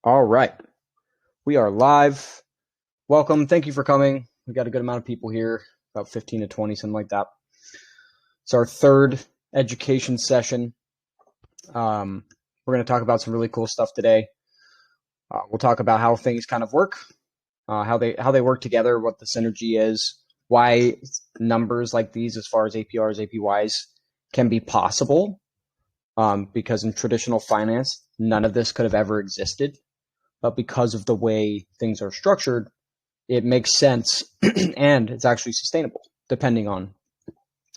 All right. We are live. Welcome. Thank you for coming. We got a good amount of people here, about 15 to 20, something like that. It's our third education session. We're going to talk about some really cool stuff today. We'll talk about how things kind of work, how they work together, what the synergy is, why numbers like these, as far as APRs, APYs, can be possible. Because in traditional finance, none of this could have ever existed. But because of the way things are structured, it makes sense and it's actually sustainable, depending on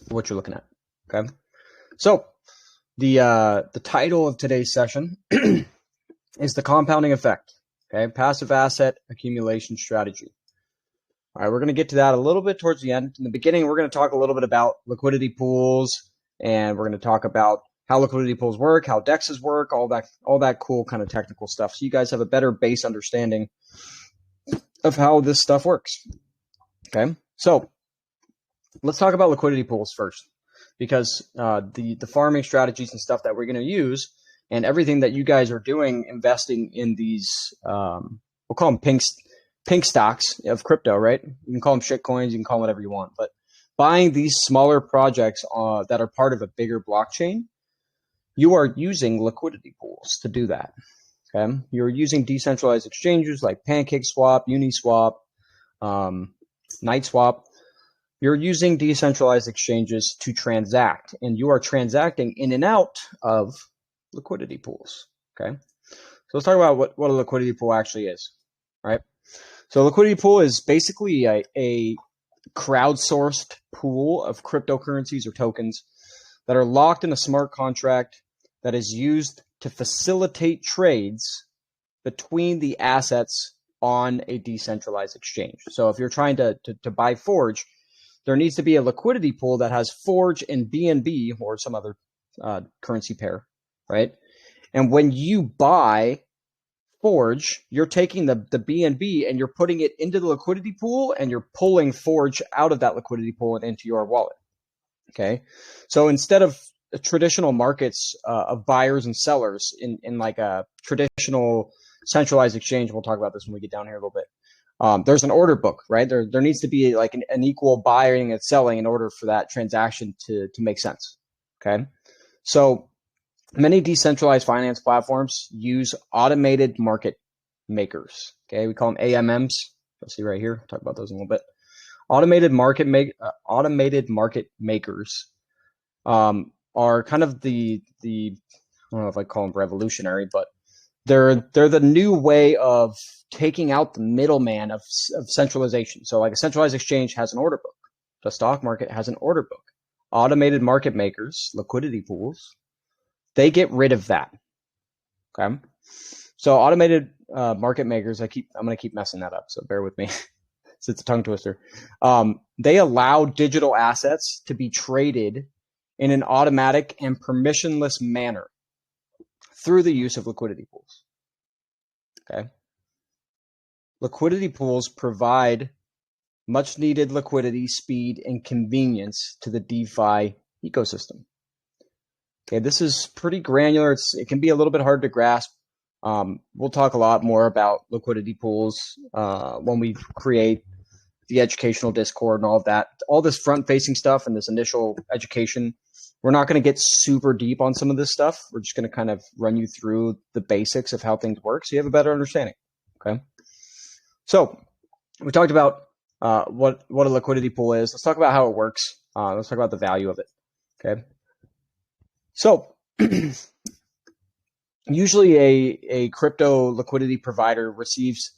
what you're looking at. Okay. So the title of today's session is the compounding effect. Okay. Passive asset accumulation strategy. All right. We're going to get to that a little bit towards the end. In the beginning, we're going to talk a little bit about liquidity pools, and we're going to talk about how liquidity pools work, how DEXs work, all that cool kind of technical stuff. So you guys have a better base understanding of how this stuff works. Okay, so let's talk about liquidity pools first, because the farming strategies and stuff that we're going to use, and everything that you guys are doing, investing in these, we'll call them pink stocks of crypto, right? You can call them shit coins, you can call them whatever you want, but buying these smaller projects that are part of a bigger blockchain, you are using liquidity pools to do that. Okay, you're using decentralized exchanges like PancakeSwap, Uniswap, NightSwap. You're using decentralized exchanges to transact, and you are transacting in and out of liquidity pools. Okay, so let's talk about what a liquidity pool actually is. All right, so a liquidity pool is basically a crowdsourced pool of cryptocurrencies or tokens that are locked in a smart contract that is used to facilitate trades between the assets on a decentralized exchange. So if you're trying to buy Forge, there needs to be a liquidity pool that has Forge and BNB or some other currency pair, right? And when you buy Forge, you're taking the BNB and you're putting it into the liquidity pool, and you're pulling Forge out of that liquidity pool and into your wallet. Okay, so instead of traditional markets of buyers and sellers in like a traditional centralized exchange, we'll talk about this when we get down here a little bit. There's an order book, right? There needs to be like an equal buying and selling in order for that transaction to make sense. Okay, so many decentralized finance platforms use automated market makers. Okay, we call them AMMs. You'll see right here. I'll talk about those in a little bit. Automated market makers are kind of the I don't know if I call them revolutionary, but they're the new way of taking out the middleman of centralization. So like a centralized exchange has an order book. The stock market has an order book. Automated market makers, liquidity pools, they get rid of that. Okay. So automated market makers, I'm going to keep messing that up, so bear with me. It's a tongue twister. They allow digital assets to be traded in an automatic and permissionless manner through the use of liquidity pools. Okay. Liquidity pools provide much needed liquidity, speed, and convenience to the DeFi ecosystem. Okay, this is pretty granular. It can be a little bit hard to grasp. We'll talk a lot more about liquidity pools when we create the educational Discord and all of that. All this front-facing stuff and this initial education, we're not going to get super deep on some of this stuff. We're just going to kind of run you through the basics of how things work so you have a better understanding. Okay. So we talked about what a liquidity pool is. Let's talk about how it works. Let's talk about the value of it. Okay. So usually a crypto liquidity provider receives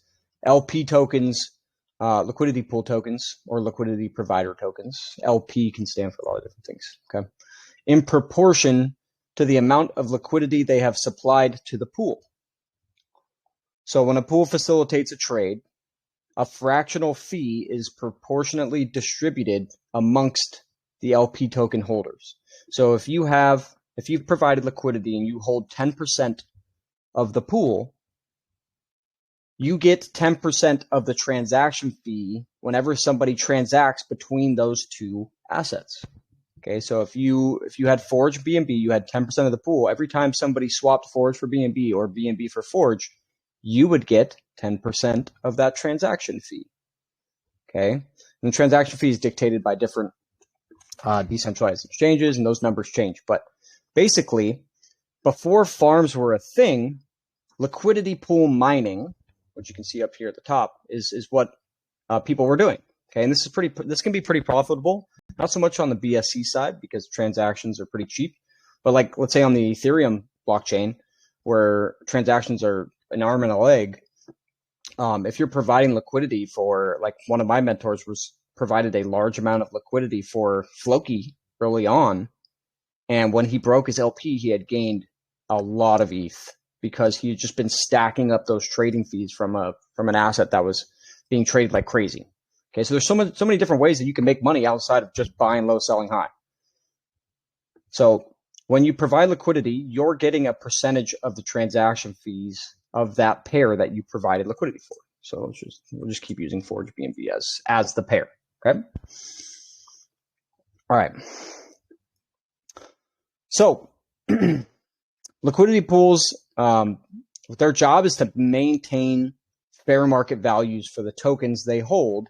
LP tokens, liquidity pool tokens, or liquidity provider tokens. LP can stand for a lot of different things. Okay, in proportion to the amount of liquidity they have supplied to the pool. So when a pool facilitates a trade, a fractional fee is proportionately distributed amongst the LP token holders. So if you've provided liquidity and you hold 10% of the pool, you get 10% of the transaction fee whenever somebody transacts between those two assets. Okay, so if you had Forge BNB, you had 10% of the pool. Every time somebody swapped Forge for BNB or BNB for Forge, you would get 10% of that transaction fee. Okay, and the transaction fee is dictated by different decentralized exchanges, and those numbers change. But basically, before farms were a thing, liquidity pool mining, which you can see up here at the top, is what people were doing. Okay, and this can be pretty profitable. Not so much on the BSC side because transactions are pretty cheap, but like let's say on the Ethereum blockchain, where transactions are an arm and a leg. If you're providing liquidity for, like one of my mentors was provided a large amount of liquidity for Floki early on, and when he broke his LP, he had gained a lot of ETH because he had just been stacking up those trading fees from an asset that was being traded like crazy. Okay, so there's so many different ways that you can make money outside of just buying low, selling high. So when you provide liquidity, you're getting a percentage of the transaction fees of that pair that you provided liquidity for. So we'll just keep using Forge BNB as the pair. Okay. All right. So liquidity pools, their job is to maintain fair market values for the tokens they hold,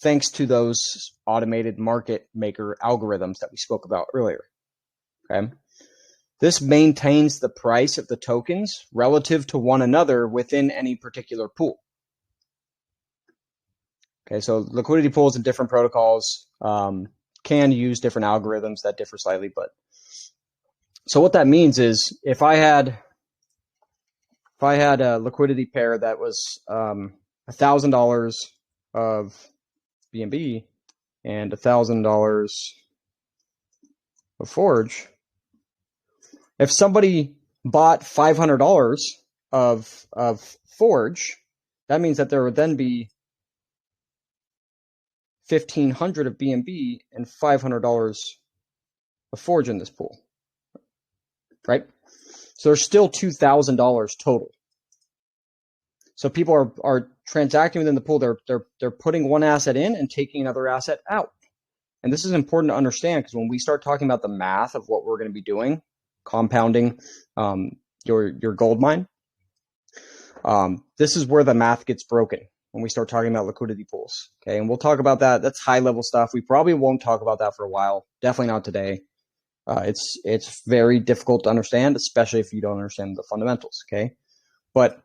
thanks to those automated market maker algorithms that we spoke about earlier. Okay. This maintains the price of the tokens relative to one another within any particular pool. Okay, so liquidity pools and different protocols can use different algorithms that differ slightly, but so what that means is if I had a liquidity pair that was $1,000 of BNB and $1,000 of Forge, if somebody bought $500 of Forge, that means that there would then be $1,500 of BNB and $500 of Forge in this pool, right? So there's still $2,000 total. So people are transacting within the pool. They're putting one asset in and taking another asset out. And this is important to understand because when we start talking about the math of what we're going to be doing, compounding your gold mine, this is where the math gets broken when we start talking about liquidity pools. Okay, and we'll talk about that. That's high level stuff. We probably won't talk about that for a while. Definitely not today. It's very difficult to understand, especially if you don't understand the fundamentals. Okay, but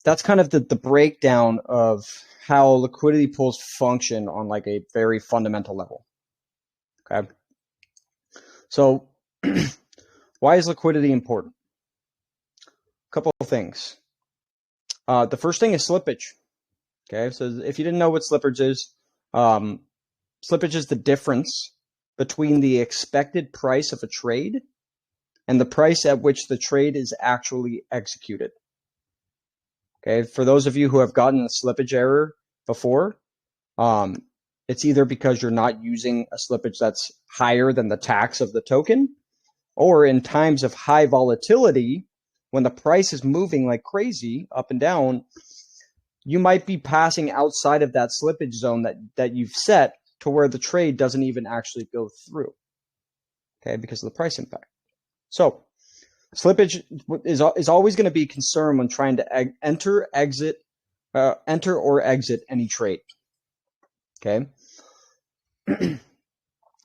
that's kind of the breakdown of how liquidity pools function on like a very fundamental level. Okay, so why is liquidity important? A couple of things. The first thing is slippage. Okay, so if you didn't know what slippage is the difference between the expected price of a trade and the price at which the trade is actually executed. Okay, for those of you who have gotten a slippage error before, it's either because you're not using a slippage that's higher than the tax of the token, or in times of high volatility, when the price is moving like crazy up and down, you might be passing outside of that slippage zone that you've set to where the trade doesn't even actually go through, okay, because of the price impact. So slippage is always going to be a concern when trying to enter or exit any trade. Okay.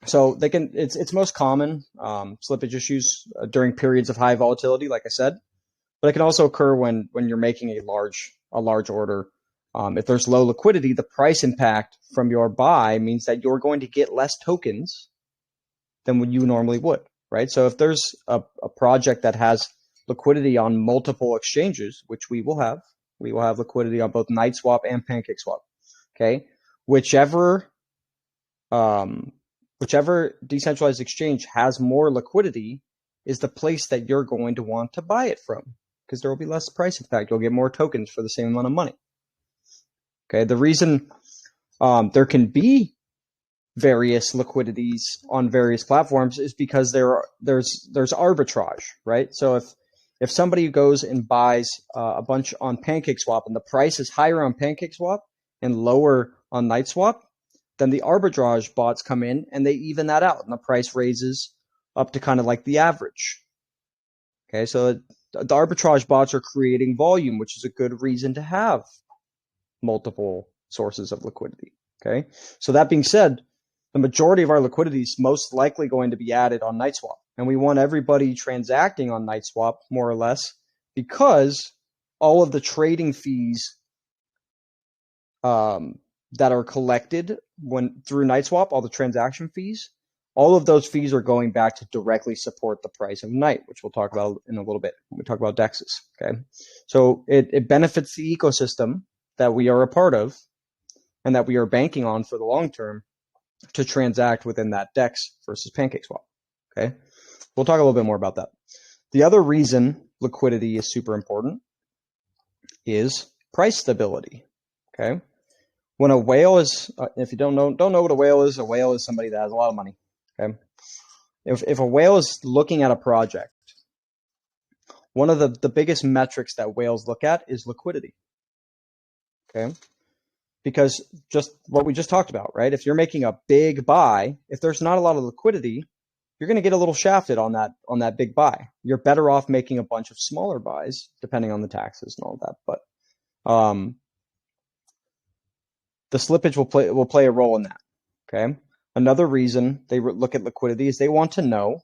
So it's most common slippage issues during periods of high volatility, like I said, but it can also occur when you're making a large order. If there's low liquidity, the price impact from your buy means that you're going to get less tokens than what you normally would, right? So if there's a project that has liquidity on multiple exchanges, which we will have liquidity on both NightSwap and PancakeSwap. Okay, whichever decentralized exchange has more liquidity is the place that you're going to want to buy it from, because there will be less price impact. You'll get more tokens for the same amount of money. Okay, the reason there can be various liquidities on various platforms is because there's arbitrage, right? So if somebody goes and buys a bunch on PancakeSwap and the price is higher on PancakeSwap and lower on NightSwap, then the arbitrage bots come in and they even that out, and the price raises up to kind of like the average. Okay, so the arbitrage bots are creating volume, which is a good reason to have multiple sources of liquidity. Okay. So that being said, the majority of our liquidity is most likely going to be added on NightSwap. And we want everybody transacting on NightSwap more or less, because all of the trading fees that are collected through NightSwap, all the transaction fees, all of those fees are going back to directly support the price of Night, which we'll talk about in a little bit when we talk about DEXs. Okay. So it benefits the ecosystem that we are a part of and that we are banking on for the long term to transact within that DEX versus PancakeSwap. Okay. We'll talk a little bit more about that. The other reason liquidity is super important is price stability. Okay. When a whale is, if you don't know what a whale is somebody that has a lot of money. Okay. If a whale is looking at a project, one of the biggest metrics that whales look at is liquidity. Okay. Because just what we just talked about, right? If you're making a big buy, if there's not a lot of liquidity, you're going to get a little shafted on that big buy. You're better off making a bunch of smaller buys, depending on the taxes and all that. But the slippage will play a role in that. Okay. Another reason they look at liquidity is they want to know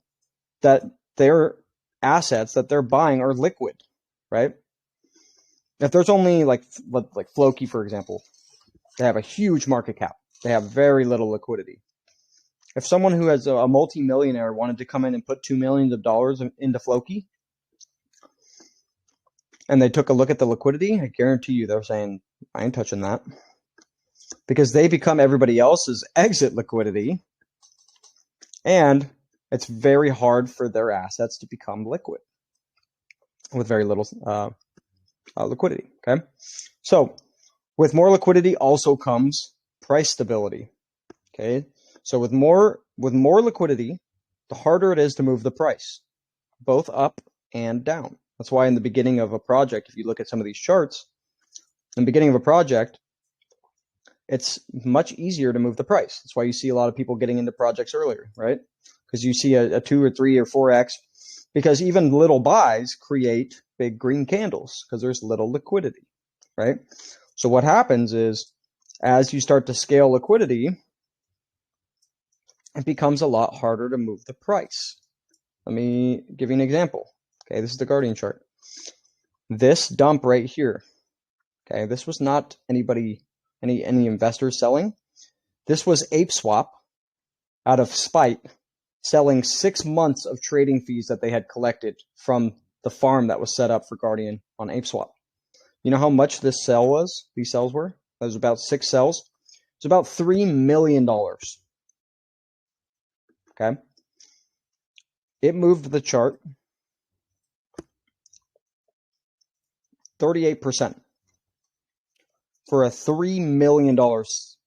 that their assets that they're buying are liquid, right? If there's only like Floki, for example, they have a huge market cap. They have very little liquidity. If someone who has a multi-millionaire wanted to come in and put $2 million into Floki, and they took a look at the liquidity, I guarantee you they're saying, I ain't touching that. Because they become everybody else's exit liquidity, and it's very hard for their assets to become liquid with very little liquidity. Okay, so with more liquidity also comes price stability. Okay, so with more liquidity, the harder it is to move the price, both up and down. That's why in the beginning of a project, if you look at some of these charts, in the beginning of a project, it's much easier to move the price. That's why you see a lot of people getting into projects earlier, right? Because you see a 2 or 3 or 4x, because even little buys create big green candles because there's little liquidity, right? So what happens is, as you start to scale liquidity, it becomes a lot harder to move the price. Let me give you an example. Okay, this is the Guardian chart. This dump right here, okay, this was not any investors selling. This was ApeSwap out of spite selling 6 months of trading fees that they had collected from the farm that was set up for Guardian on ApeSwap. You know how much this sell was? These cells were? That was about 6 cells. It's about $3 million. Okay. It moved the chart 38% for a $3 million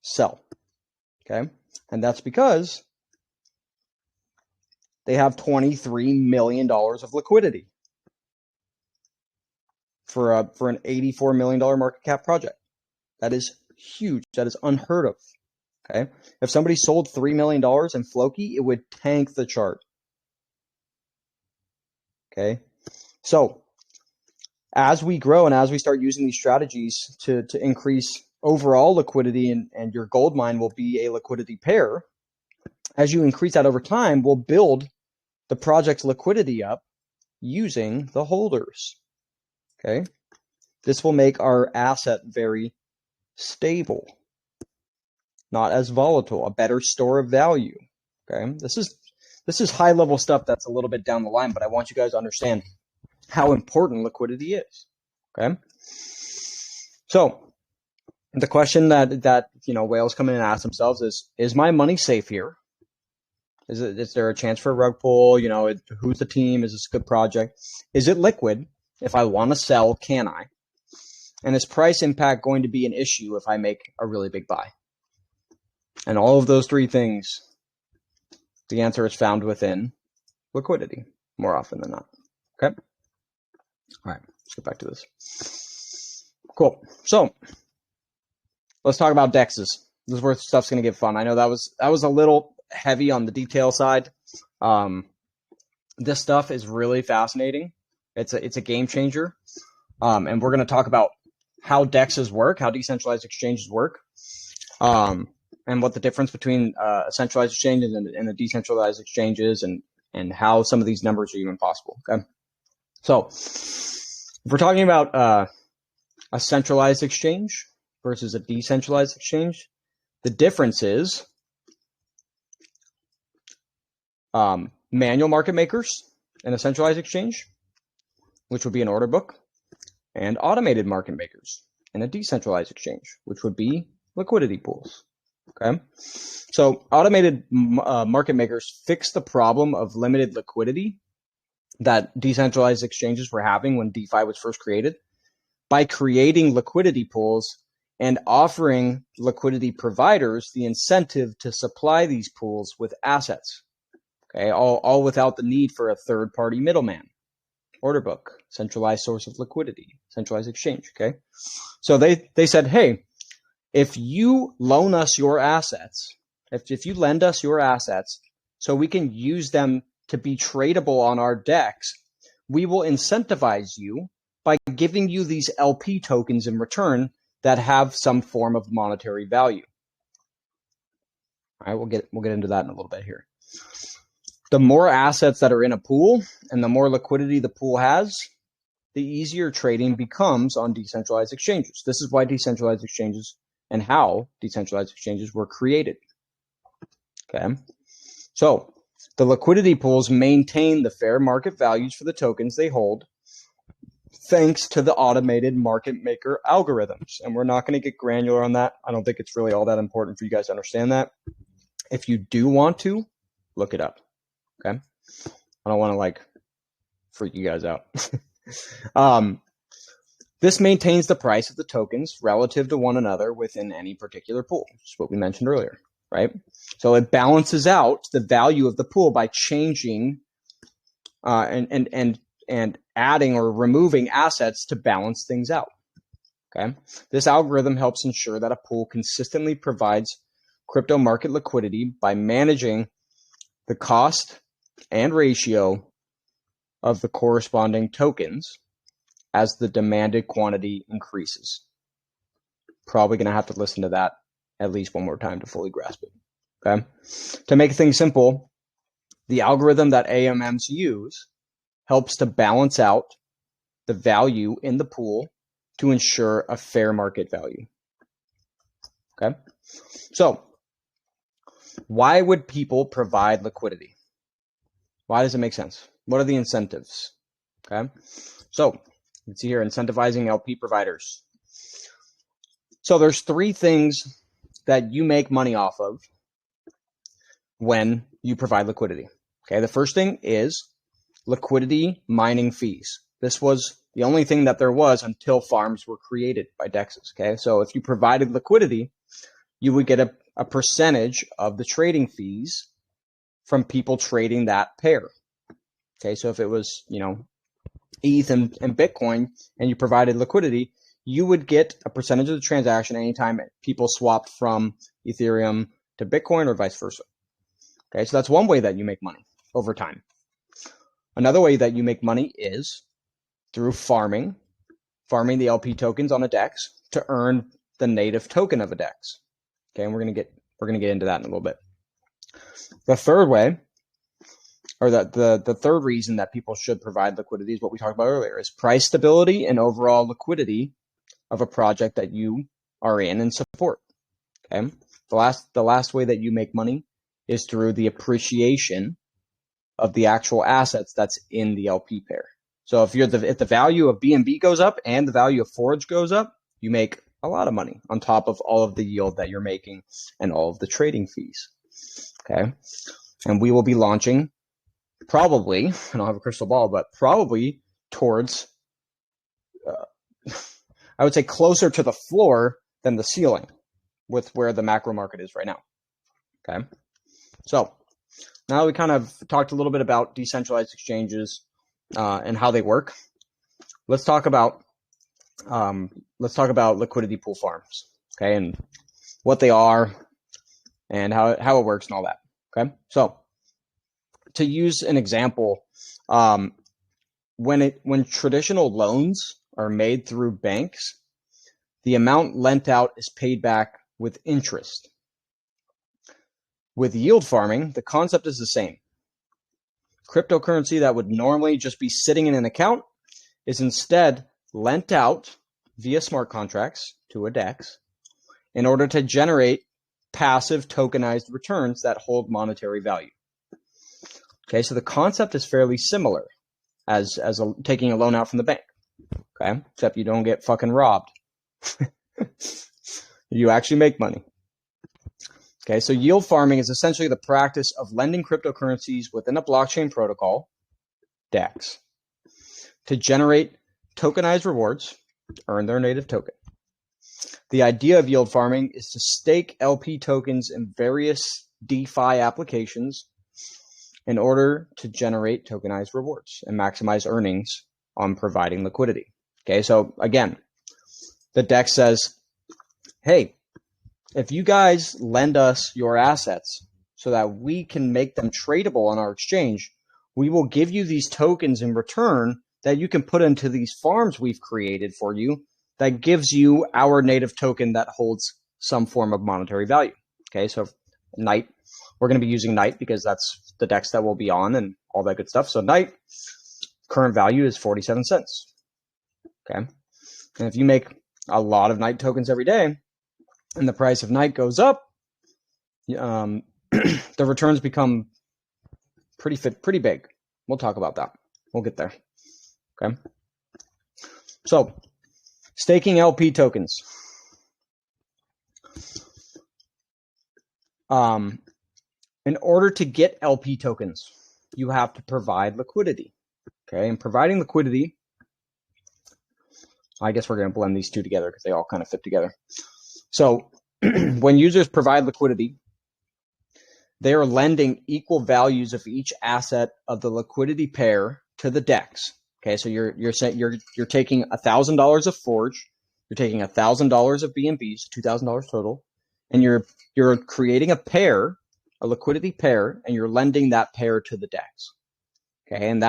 sell. Okay. And that's because they have $23 million of liquidity for an $84 million market cap project. That is huge. That is unheard of. Okay. If somebody sold $3 million in Floki, it would tank the chart. Okay. So as we grow and as we start using these strategies to increase overall liquidity, and your gold mine will be a liquidity pair, as you increase that over time, we'll build the project's liquidity up using the holders. Okay. This will make our asset very stable, not as volatile, a better store of value. Okay. This is high level stuff that's a little bit down the line, but I want you guys to understand how important liquidity is. Okay. So the question that whales come in and ask themselves is my money safe here? Is there a chance for a rug pull? Who's the team? Is this a good project? Is it liquid? If I want to sell, can I? And is price impact going to be an issue if I make a really big buy? And all of those 3 things, the answer is found within liquidity more often than not. Okay. All right. Let's get back to this. Cool. So let's talk about DEXs. This is where stuff's going to get fun. I know that was a little heavy on the detail side. This stuff is really fascinating. It's a game changer. And we're going to talk about how DEXs work, how decentralized exchanges work, and what the difference between a centralized exchange and the decentralized exchanges, and how some of these numbers are even possible. Okay, so if we're talking about a centralized exchange versus a decentralized exchange, the difference is manual market makers in a centralized exchange, which would be an order book, and automated market makers in a decentralized exchange, which would be liquidity pools. Okay, so automated market makers fix the problem of limited liquidity that decentralized exchanges were having when DeFi was first created by creating liquidity pools and offering liquidity providers the incentive to supply these pools with assets. Okay, all without the need for a third-party middleman, order book, centralized source of liquidity, centralized exchange. Okay, so they said, hey, if you loan us your assets, if you lend us your assets so we can use them to be tradable on our DEX, we will incentivize you by giving you these LP tokens in return that have some form of monetary value. All right, we'll get into that in a little bit here. The more assets that are in a pool and the more liquidity the pool has, the easier trading becomes on decentralized exchanges. This is why decentralized exchanges and how decentralized exchanges were created. Okay, so the liquidity pools maintain the fair market values for the tokens they hold thanks to the automated market maker algorithms. And we're not going to get granular on that. I don't think it's really all that important for you guys to understand that. If you do want to, look it up. Okay, I don't want to like freak you guys out. This maintains the price of the tokens relative to one another within any particular pool, which is what we mentioned earlier, right? So it balances out the value of the pool by changing and adding or removing assets to balance things out. Okay, this algorithm helps ensure that a pool consistently provides crypto market liquidity by managing the cost and ratio of the corresponding tokens as the demanded quantity increases. Probably going to have to listen to that at least one more time to fully grasp it. Okay, to make things simple, the algorithm that AMMs use helps to balance out the value in the pool to ensure a fair market value. Okay, so why would people provide liquidity? Why does it make sense? What are the incentives? Okay, so you can see here, incentivizing LP providers. So there's three things that you make money off of when you provide liquidity. Okay, the first thing is liquidity mining fees. This was the only thing that there was until farms were created by DEXs. Okay, so if you provided liquidity, you would get a percentage of the trading fees from people trading that pair. Okay, so if it was, ETH and Bitcoin, and you provided liquidity, you would get a percentage of the transaction anytime people swapped from Ethereum to Bitcoin or vice versa. Okay, so that's one way that you make money over time. Another way that you make money is through farming the LP tokens on a DEX to earn the native token of a DEX. Okay, and we're gonna get into that in a little bit. The third way, or the third reason that people should provide liquidity is what we talked about earlier, is price stability and overall liquidity of a project that you are in and support. Okay, the last way that you make money is through the appreciation of the actual assets that's in the LP pair. So if the value of BNB goes up and the value of Forge goes up, you make a lot of money on top of all of the yield that you're making and all of the trading fees. Okay, and we will be launching probably, I don't have a crystal ball, but probably towards, I would say closer to the floor than the ceiling with where the macro market is right now. Okay, so now we kind of talked a little bit about decentralized exchanges and how they work. Let's talk about liquidity pool farms, okay, and what they are and how it works and all that. Okay, so to use an example, when traditional loans are made through banks, the amount lent out is paid back with interest. With yield farming, the concept is the same. Cryptocurrency that would normally just be sitting in an account is instead lent out via smart contracts to a DEX in order to generate passive tokenized returns that hold monetary value. Okay, so the concept is fairly similar as taking a loan out from the bank. Okay, except you don't get fucking robbed. You actually make money. Okay, so yield farming is essentially the practice of lending cryptocurrencies within a blockchain protocol, DEX, to generate tokenized rewards, earn their native token. The idea of yield farming is to stake LP tokens in various DeFi applications in order to generate tokenized rewards and maximize earnings on providing liquidity. Okay, so again, the DEX says, hey, if you guys lend us your assets so that we can make them tradable on our exchange, we will give you these tokens in return that you can put into these farms we've created for you that gives you our native token that holds some form of monetary value. Okay, so Night, we're going to be using Night because that's the DEX that we'll be on and all that good stuff. So Night, current value is 47 cents. Okay, and if you make a lot of Night tokens every day, and the price of Night goes up, the returns become pretty big. We'll talk about that. We'll get there. Okay. So, staking LP tokens. In order to get LP tokens, you have to provide liquidity. Okay, and providing liquidity, I guess we're going to blend these two together because they all kind of fit together. So when users provide liquidity, they are lending equal values of each asset of the liquidity pair to the DEX. Okay, so you're taking $1,000 of Forge, you're taking $1,000 of BNBs, $2,000 total, and you're creating a pair, a liquidity pair, and you're lending that pair to the DEX. Okay, and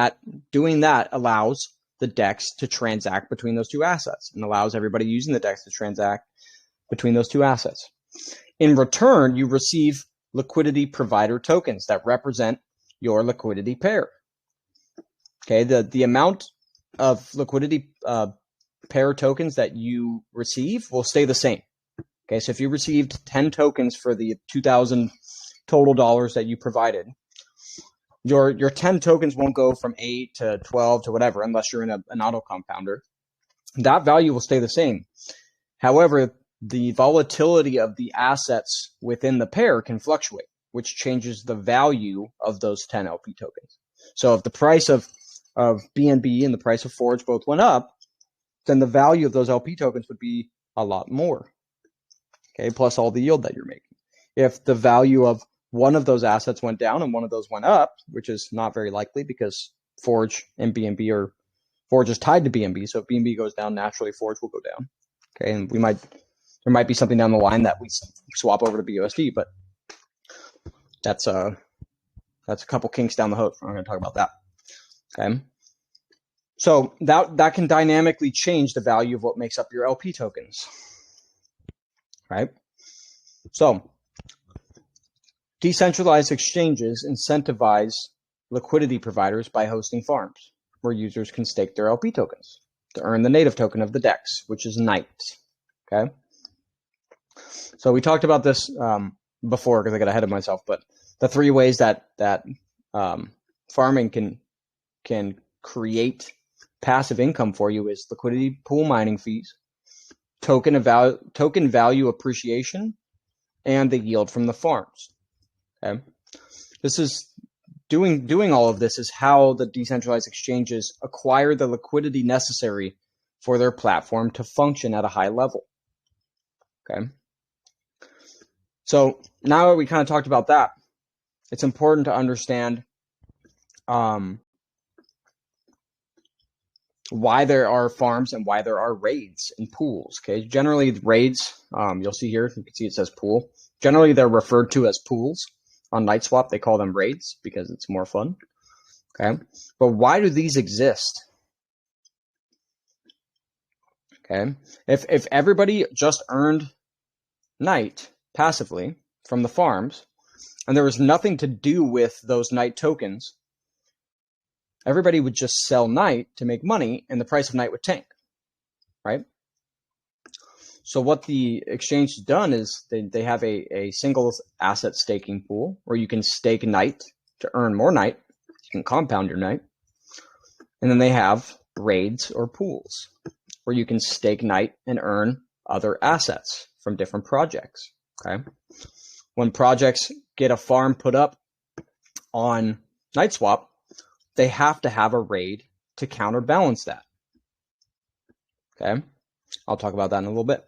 doing that allows the DEX to transact between those two assets and allows everybody using the DEX to transact between those two assets. In return, you receive liquidity provider tokens that represent your liquidity pair. Okay, the amount of liquidity pair tokens that you receive will stay the same. Okay, so if you received 10 tokens for the 2,000 total dollars that you provided, your 10 tokens won't go from 8 to 12 to whatever unless you're in an auto compounder. That value will stay the same. However, the volatility of the assets within the pair can fluctuate, which changes the value of those 10 LP tokens. So if the price of BNB and the price of Forge both went up, then the value of those LP tokens would be a lot more. Okay, plus all the yield that you're making. If the value of one of those assets went down and one of those went up, which is not very likely because Forge and BNB Forge is tied to BNB, so if BNB goes down, naturally Forge will go down. Okay, and there might be something down the line that we swap over to BUSD, but that's a couple kinks down the hook. I'm going to talk about that. Okay, so that can dynamically change the value of what makes up your LP tokens, right? So decentralized exchanges incentivize liquidity providers by hosting farms where users can stake their LP tokens to earn the native token of the DEX, which is Night. Okay. So we talked about this before because I got ahead of myself, but the three ways that farming can create passive income for you is liquidity pool mining fees, token value appreciation, and the yield from the farms. Okay, this is doing all of this is how the decentralized exchanges acquire the liquidity necessary for their platform to function at a high level. Okay. So now that we kind of talked about that, it's important to understand why there are farms and why there are raids and pools. Okay, generally raids, you'll see here, you can see it says pool. Generally, they're referred to as pools. On NightSwap, they call them raids because it's more fun. Okay, but why do these exist? Okay. If everybody just earned night passively from the farms, and there was nothing to do with those night tokens, everybody would just sell night to make money, and the price of night would tank, right? So what the exchange has done is they have a single asset staking pool where you can stake night to earn more night. You can compound your night. And then they have raids or pools where you can stake night and earn other assets from different projects. Okay. When projects get a farm put up on NightSwap, they have to have a raid to counterbalance that. Okay. I'll talk about that in a little bit.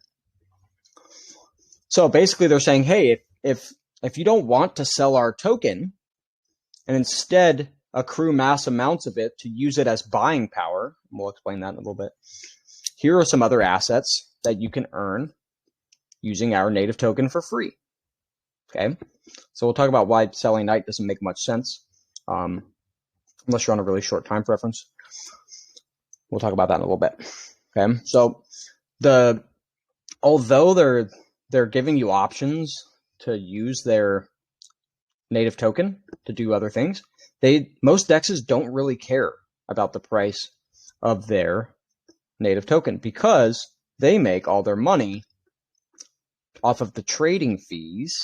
So basically they're saying, hey, if you don't want to sell our token and instead accrue mass amounts of it to use it as buying power, and we'll explain that in a little bit, here are some other assets that you can earn using our native token for free. Okay, so we'll talk about why selling night doesn't make much sense, unless you're on a really short time preference. We'll talk about that in a little bit. Okay, so although they're giving you options to use their native token to do other things, most dexes don't really care about the price of their native token because they make all their money off of the trading fees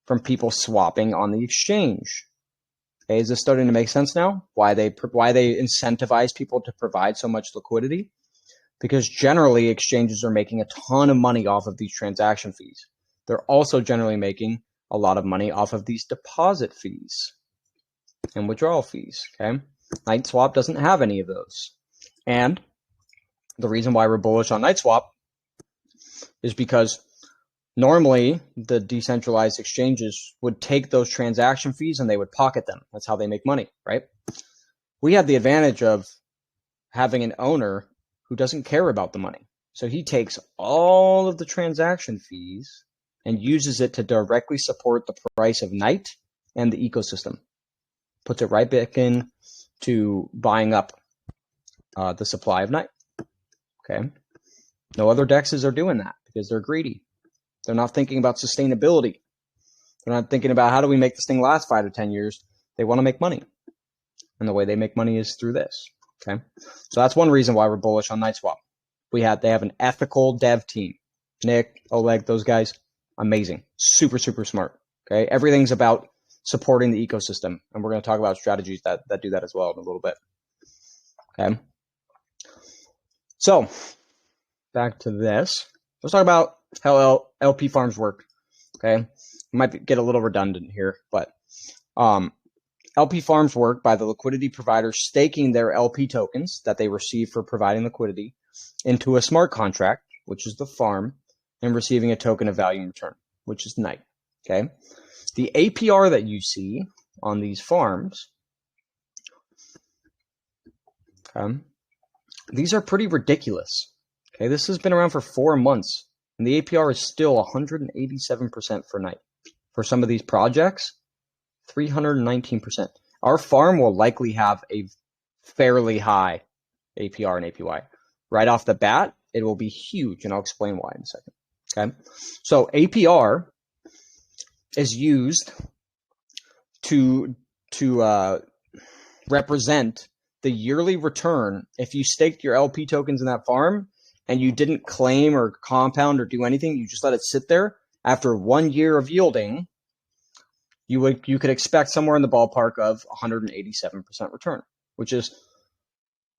from people swapping on the exchange. Okay, is this starting to make sense now? Why they incentivize people to provide so much liquidity? Because generally exchanges are making a ton of money off of these transaction fees. They're also generally making a lot of money off of these deposit fees and withdrawal fees. Okay, NightSwap doesn't have any of those. And the reason why we're bullish on NightSwap is because normally the decentralized exchanges would take those transaction fees and they would pocket them. That's how they make money, right? We have the advantage of having an owner who doesn't care about the money. So he takes all of the transaction fees and uses it to directly support the price of night and the ecosystem. Puts it right back in to buying up the supply of night. Okay. No other dexes are doing that because they're greedy. They're not thinking about sustainability. They're not thinking about how do we make this thing last 5 to 10 years. They want to make money. And the way they make money is through this. Okay. So that's one reason why we're bullish on NightSwap. They have an ethical dev team. Nick, Oleg, those guys, amazing. Super, super smart. Okay. Everything's about supporting the ecosystem. And we're going to talk about strategies that do that as well in a little bit. Okay. So back to this. Let's talk about how LP farms work. Okay. Might get a little redundant here, but LP farms work by the liquidity provider staking their LP tokens that they receive for providing liquidity into a smart contract, which is the farm, and receiving a token of value in return, which is night. Okay. The APR that you see on these farms, these are pretty ridiculous. Okay. This has been around for 4 months, and the APR is still 187% for night. For some of these projects, 319%. Our farm will likely have a fairly high APR and APY. Right off the bat, it will be huge, and I'll explain why in a second. Okay, so APR is used to represent the yearly return if you staked your LP tokens in that farm and you didn't claim or compound or do anything, you just let it sit there. After 1 year of yielding, you could expect somewhere in the ballpark of 187% return, which is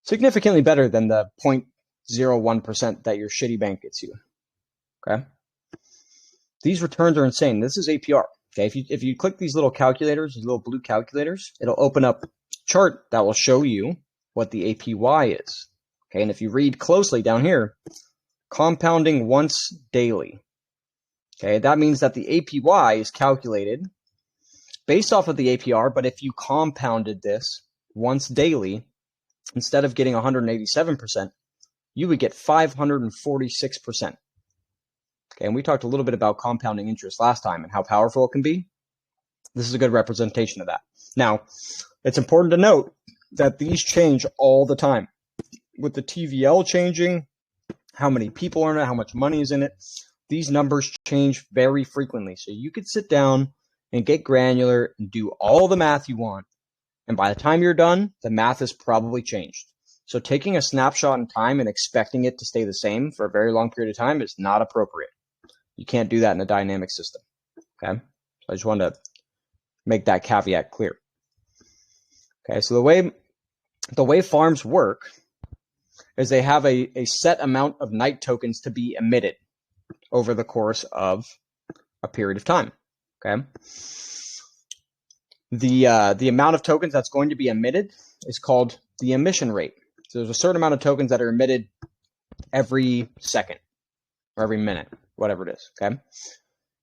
significantly better than the 0.01% that your shitty bank gets you. Okay, these returns are insane. This is APR. Okay, if you click these little calculators, these little blue calculators, it'll open up a chart that will show you what the APY is. Okay, and if you read closely down here, compounding once daily. Okay, that means that the APY is calculated based off of the APR, but if you compounded this once daily, instead of getting 187%, you would get 546%. Okay, and we talked a little bit about compounding interest last time and how powerful it can be. This is a good representation of that. Now, it's important to note that these change all the time. With the TVL changing, how many people are in it, how much money is in it. These numbers change very frequently. So you could sit down and get granular and do all the math you want. And by the time you're done, the math has probably changed. So taking a snapshot in time and expecting it to stay the same for a very long period of time is not appropriate. You can't do that in a dynamic system. Okay. So I just wanted to make that caveat clear. Okay. So the way farms work is they have a set amount of night tokens to be emitted over the course of a period of time. Okay. The amount of tokens that's going to be emitted is called the emission rate. So there's a certain amount of tokens that are emitted every second or every minute, whatever it is. Okay.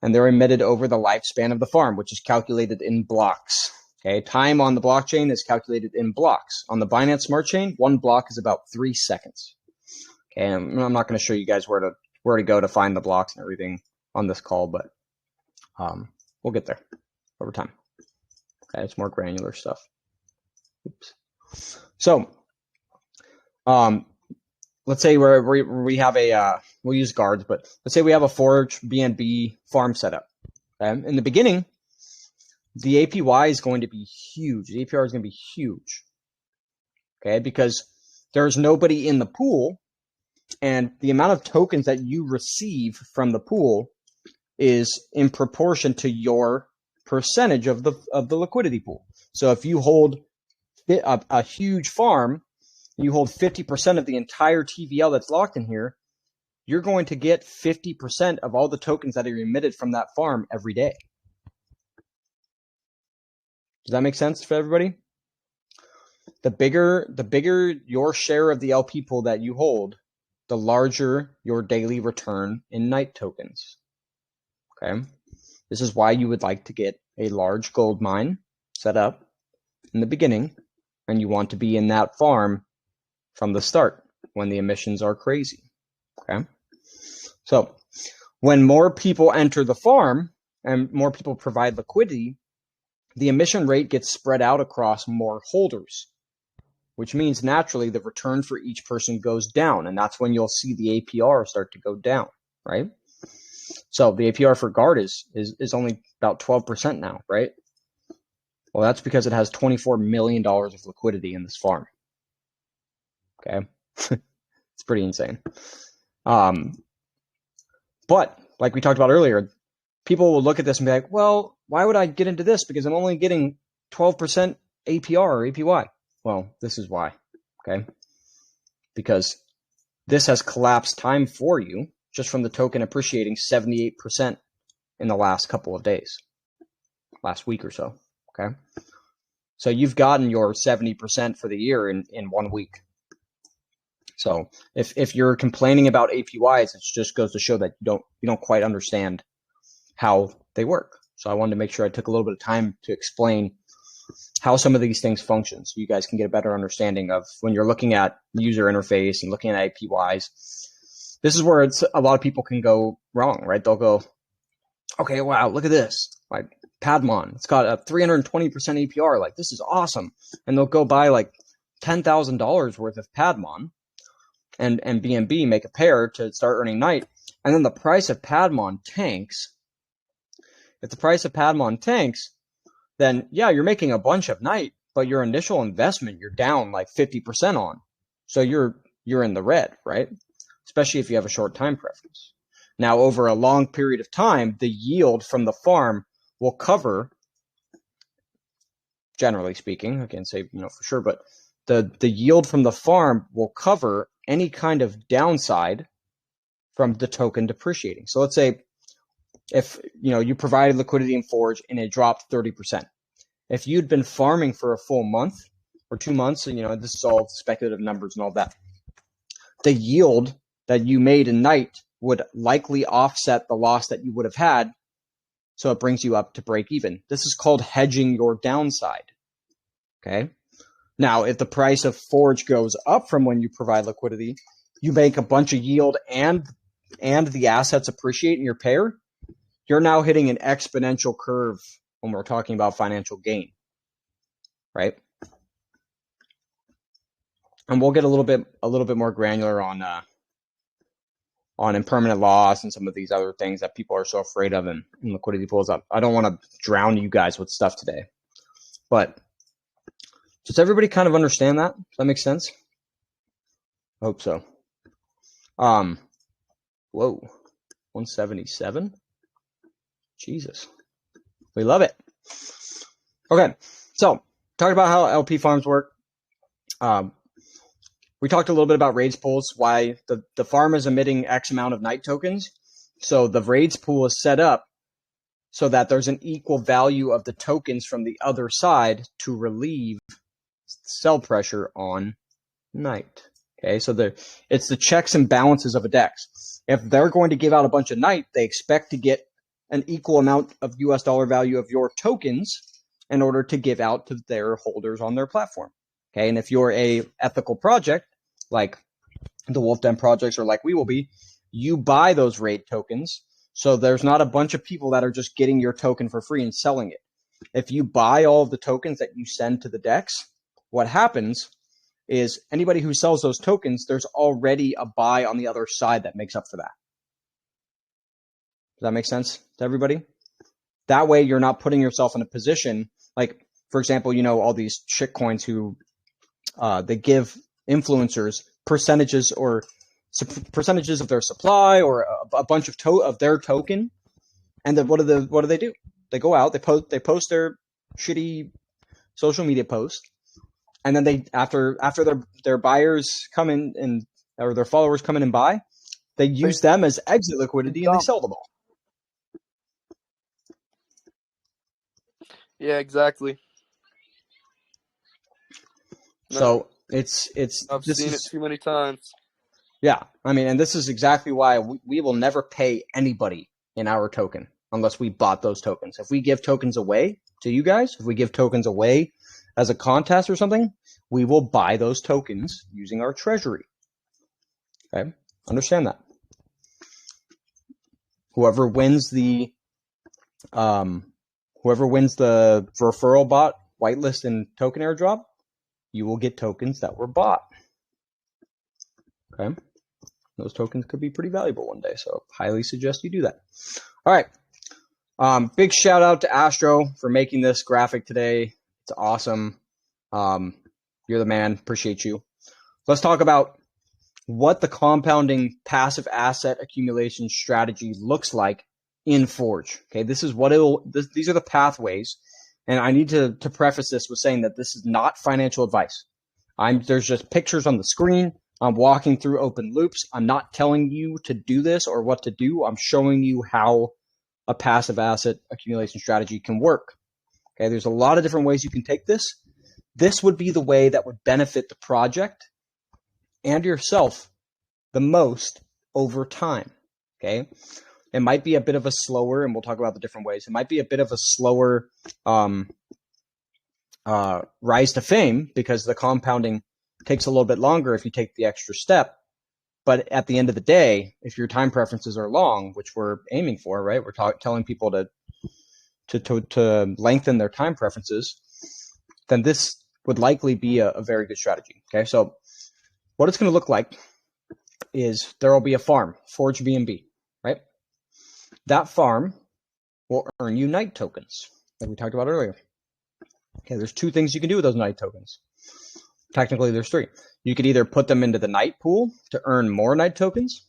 And they're emitted over the lifespan of the farm, which is calculated in blocks. Okay. Time on the blockchain is calculated in blocks. On the Binance Smart Chain, one block is about 3 seconds. Okay. And I'm not going to show you guys where to go to find the blocks and everything on this call, but we'll get there over time. Okay, it's more granular stuff. Oops. So, let's say we have we'll use guards, but let's say we have a Forge BNB farm setup. Okay? In the beginning, the APY is going to be huge. The APR is going to be huge. Okay, because there's nobody in the pool, and the amount of tokens that you receive from the pool is in proportion to your percentage of the liquidity pool. So if you hold a huge farm, you hold 50% of the entire TVL that's locked in here, you're going to get 50% of all the tokens that are emitted from that farm every day. Does that make sense for everybody? The bigger your share of the LP pool that you hold, the larger your daily return in night tokens. Okay. This is why you would like to get a large gold mine set up in the beginning, and you want to be in that farm from the start when the emissions are crazy. Okay. So when more people enter the farm and more people provide liquidity, the emission rate gets spread out across more holders, which means naturally the return for each person goes down. And that's when you'll see the APR start to go down, right? So the APR for Guard is only about 12% now, right? Well, that's because it has $24 million of liquidity in this farm. Okay. It's pretty insane. But like we talked about earlier, people will look at this and be like, well, why would I get into this? Because I'm only getting 12% APR or APY. Well, this is why. Okay. Because this has collapsed time for you just from the token appreciating 78% in the last couple of days, last week or so. Okay. So you've gotten your 70% for the year in 1 week. So if you're complaining about APYs, it just goes to show that you don't quite understand how they work. So I wanted to make sure I took a little bit of time to explain how some of these things function so you guys can get a better understanding of when you're looking at the user interface and looking at APYs. This is where a lot of people can go wrong, right? They'll go, okay, wow, look at this. Like Padmon, it's got a 320% APR. Like, this is awesome. And they'll go buy like $10,000 worth of Padmon and BNB, make a pair to start earning night. And then the price of Padmon tanks. If the price of Padmon tanks, then yeah, you're making a bunch of night, but your initial investment, you're down like 50% on. So you're in the red, right? Especially if you have a short time preference. Now, over a long period of time, the yield from the farm will cover, generally speaking, I can't say for sure, but the yield from the farm will cover any kind of downside from the token depreciating. So let's say if you provided liquidity in Forge and it dropped 30%. If you'd been farming for a full month or 2 months, this is all speculative numbers and all that, the yield that you made in night would likely offset the loss that you would have had. So it brings you up to break even. This is called hedging your downside. Okay. Now, if the price of Forge goes up from when you provide liquidity, you make a bunch of yield and the assets appreciate in your pair, you're now hitting an exponential curve when we're talking about financial gain, right? And we'll get a little bit more granular on on impermanent loss and some of these other things that people are so afraid of in liquidity pools. I don't want to drown you guys with stuff today, but does everybody kind of understand that? Does that make sense? I hope so. Whoa, 177. Jesus, we love it. Okay, so talking about how LP farms work. We talked a little bit about raids pools, why the farm is emitting X amount of night tokens. So the raids pool is set up so that there's an equal value of the tokens from the other side to relieve sell pressure on night. Okay, so it's the checks and balances of a DEX. If they're going to give out a bunch of night, they expect to get an equal amount of US dollar value of your tokens in order to give out to their holders on their platform. Okay, and if you're a ethical project like the Wolf Den projects or like we will be, you buy those raid tokens. So there's not a bunch of people that are just getting your token for free and selling it. If you buy all of the tokens that you send to the DEX, what happens is anybody who sells those tokens, there's already a buy on the other side that makes up for that. Does that make sense to everybody? That way you're not putting yourself in a position like, for example, all these shitcoins who they give influencers percentages or percentages of their supply or a bunch of their token, and then what do they do? They go out, they post their shitty social media post, and then they after their buyers come in and or their followers come in and buy, they use them as exit liquidity and they sell them all. Yeah, exactly. So it's I've seen it too many times. Yeah, I mean, and this is exactly why we will never pay anybody in our token unless we bought those tokens. If we give tokens away to you guys, if we give tokens away as a contest or something, we will buy those tokens using our treasury. Okay, understand that. Whoever wins the referral bot whitelist and token airdrop, you will get tokens that were bought. Okay, those tokens could be pretty valuable one day, so highly suggest you do that. All right, big shout out to Astro for making this graphic today. It's awesome. You're the man. Appreciate you. Let's talk about what the compounding passive asset accumulation strategy looks like in Forge. Okay, this is what these are the pathways, and I need to preface this with saying that this is not financial advice. There's just pictures on the screen. I'm walking through open loops. I'm not telling you to do this or what to do. I'm showing you how a passive asset accumulation strategy can work. Okay, there's a lot of different ways you can take this. This would be the way that would benefit the project and yourself the most over time. Okay, it might be a bit of a slower, and we'll talk about the different ways. It might be a bit of a slower rise to fame because the compounding takes a little bit longer if you take the extra step. But at the end of the day, if your time preferences are long, which we're aiming for, right? We're telling people to lengthen their time preferences, then this would likely be a very good strategy. Okay, so what it's going to look like is there will be a farm, Forge BNB, right? That farm will earn you night tokens, like we talked about earlier. Okay, there's two things you can do with those night tokens. Technically, there's three. You could either put them into the night pool to earn more night tokens,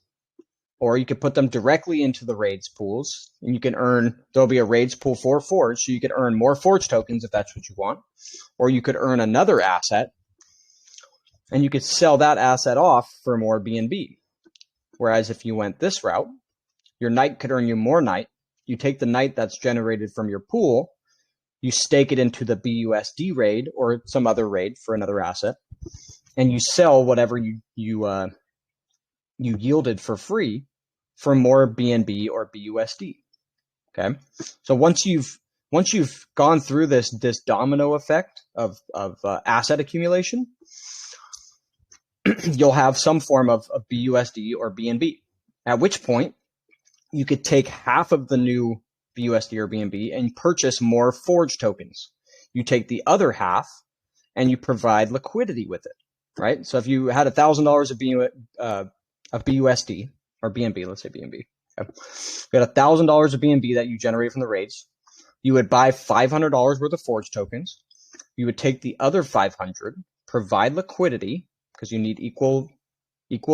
or you could put them directly into the raids pools, and you can there'll be a raids pool for Forge, so you could earn more Forge tokens if that's what you want, or you could earn another asset, and you could sell that asset off for more BNB. Whereas if you went this route, your night could earn you more night. You take the night that's generated from your pool, you stake it into the BUSD raid or some other raid for another asset, and you sell whatever you yielded for free for more BNB or BUSD. Okay, so once you've gone through this domino effect of asset accumulation, you'll have some form of BUSD or BNB. At which point, you could take half of the new BUSD or BNB and purchase more Forge tokens. You take the other half and you provide liquidity with it, right? So if you had $1,000 of BUSD or BNB, let's say BNB. Okay. You got $1,000 of BNB that you generate from the raids. You would buy $500 worth of Forge tokens. You would take the other 500, provide liquidity, because you need equal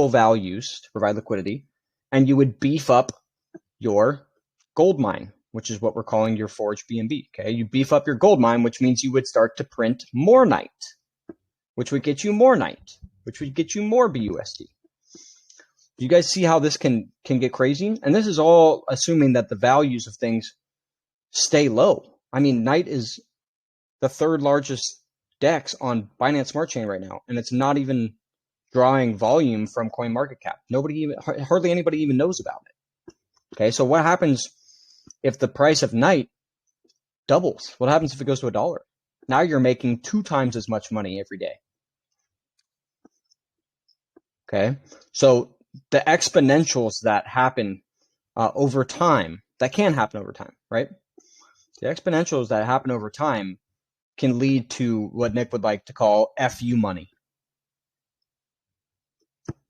values to provide liquidity, and you would beef up your gold mine, which is what we're calling your Forge BNB. Okay, you beef up your gold mine, which means you would start to print more Night, which would get you more Night, which would get you more BUSD. Do you guys see how this can get crazy? And this is all assuming that the values of things stay low. I mean, Night is the third largest DEX on Binance Smart Chain right now, and it's not even drawing volume from CoinMarketCap. Hardly anybody even knows about it. Okay, so what happens if the price of Night doubles? What happens if it goes to $1? Now you're making 2 times as much money every day. Okay, so the exponentials that happen over time, that can happen over time, right? The exponentials that happen over time can lead to what Nick would like to call FU money.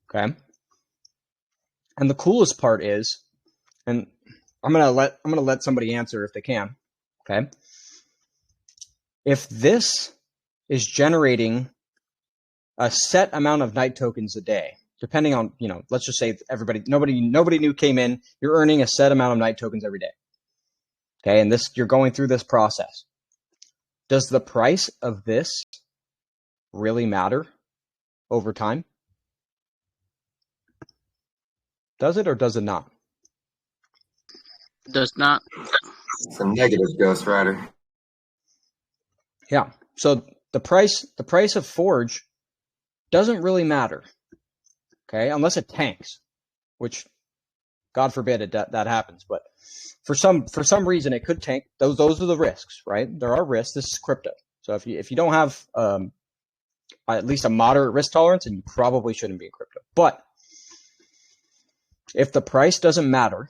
Okay. And the coolest part is, and I'm gonna let somebody answer if they can. Okay. If this is generating a set amount of Night tokens a day, depending on, let's just say nobody new came in, you're earning a set amount of Night tokens every day. Okay, and you're going through this process. Does the price of this really matter over time? Does it or does it not? Does not. It's a negative, Ghost Rider. Yeah. So the price of Forge doesn't really matter. Okay, unless it tanks, which God forbid that happens. But for some reason it could tank. Those are the risks, right? There are risks. This is crypto. So if you don't have at least a moderate risk tolerance, then you probably shouldn't be in crypto. But if the price doesn't matter,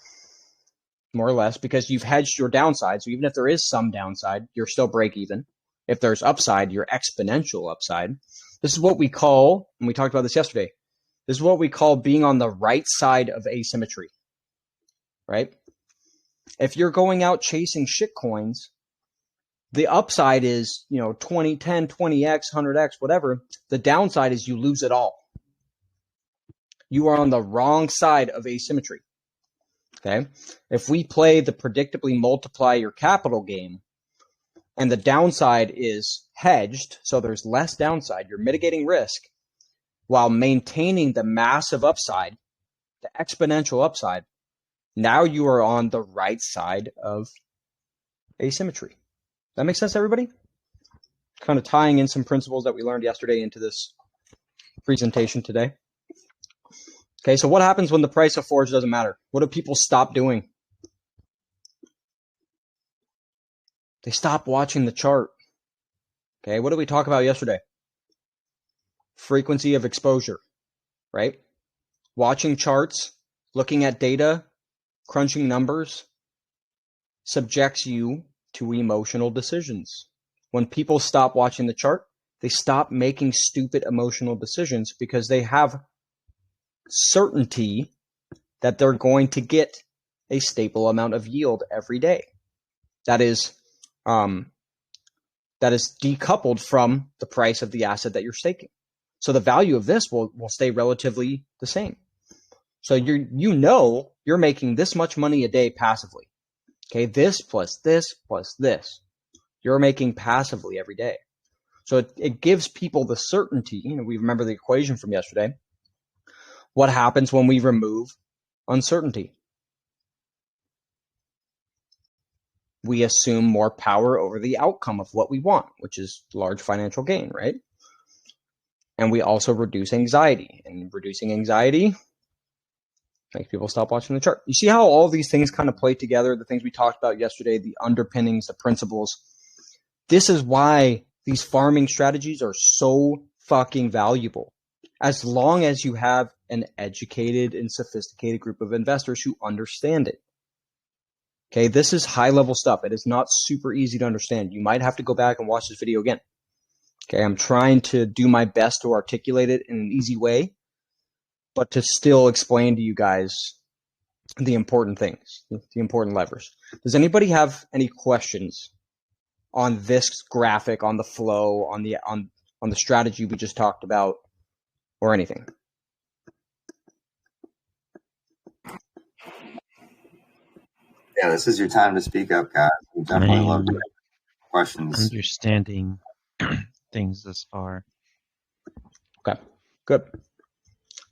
more or less, because you've hedged your downside, so even if there is some downside, you're still break even. If there's upside, you're exponential upside. This is what we call, and we talked about this yesterday, this is what we call being on the right side of asymmetry, right? If you're going out chasing shit coins, the upside is, 20, 10, 20x, 100x, whatever. The downside is you lose it all. You are on the wrong side of asymmetry. Okay? If we play the predictably multiply your capital game, and the downside is hedged, so there's less downside, you're mitigating risk, while maintaining the massive upside, the exponential upside, now you are on the right side of asymmetry. That makes sense, everybody? Kind of tying in some principles that we learned yesterday into this presentation today. Okay, so what happens when the price of Forge doesn't matter? What do people stop doing? They stop watching the chart. Okay, what did we talk about yesterday? Frequency of exposure, right? Watching charts, looking at data, crunching numbers subjects you to emotional decisions. When people stop watching the chart, they stop making stupid emotional decisions because they have certainty that they're going to get a stable amount of yield every day. That is decoupled from the price of the asset that you're staking. So the value of this will stay relatively the same. So you're making this much money a day passively. Okay, this plus this plus this. You're making passively every day. So it gives people the certainty. We remember the equation from yesterday. What happens when we remove uncertainty? We assume more power over the outcome of what we want, which is large financial gain, right? And we also reduce anxiety. And reducing anxiety makes people stop watching the chart. You see how all these things kind of play together, the things we talked about yesterday, the underpinnings, the principles. This is why these farming strategies are so fucking valuable. As long as you have an educated and sophisticated group of investors who understand it. Okay, this is high-level stuff. It is not super easy to understand. You might have to go back and watch this video again. Okay, I'm trying to do my best to articulate it in an easy way. but to still explain to you guys the important things, the important levers. Does anybody have any questions on this graphic, on the flow, on the strategy we just talked about, or anything? Yeah, this is your time to speak up, guys. We definitely love to have questions. Understanding things this far. Okay, good.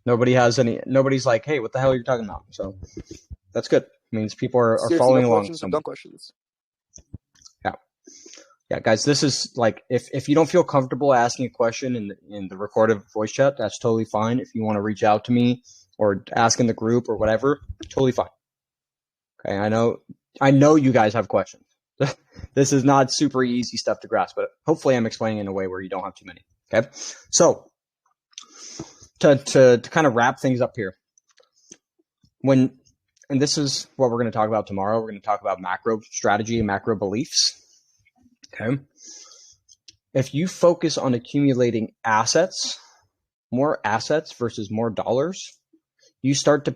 Nobody's like, hey, what the hell are you talking about? So that's good. It means people are following along. Questions or dumb questions. Yeah, guys, this is like, if you don't feel comfortable asking a question in the recorded voice chat, that's totally fine. If you want to reach out to me or ask in the group or whatever, totally fine. Okay, I know you guys have questions. This is not super easy stuff to grasp, but hopefully I'm explaining in a way where you don't have too many. Okay, so to kind of wrap things up here, and this is what we're going to talk about tomorrow. We're going to talk about macro strategy and macro beliefs. Okay. If you focus on accumulating assets, more assets versus more dollars, you start to